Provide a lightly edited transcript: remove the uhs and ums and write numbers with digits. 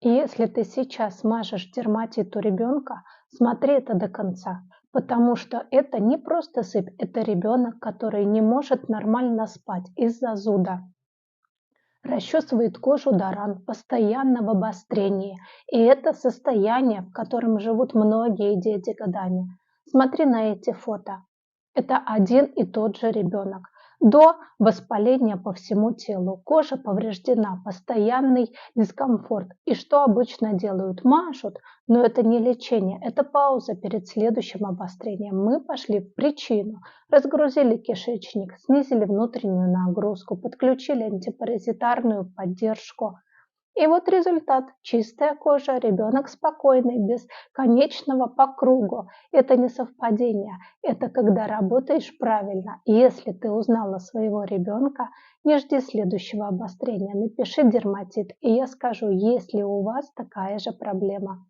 И если ты сейчас смажешь дерматит у ребенка, смотри это до конца, потому что это не просто сыпь, это ребенок, который не может нормально спать из-за зуда, расчесывает кожу до ран, постоянно в обострении. И это состояние, в котором живут многие дети годами. Смотри на эти фото. Это один и тот же ребенок. До воспаления по всему телу, кожа повреждена, постоянный дискомфорт. И что обычно делают? Мажут, но это не лечение, это пауза перед следующим обострением. Мы пошли в причину, разгрузили кишечник, снизили внутреннюю нагрузку, подключили антипаразитарную поддержку. И вот результат. Чистая кожа, ребенок спокойный, без конечного по кругу. Это не совпадение, это когда работаешь правильно. Если ты узнала своего ребенка, не жди следующего обострения, напиши дерматит, и я скажу, есть ли у вас такая же проблема.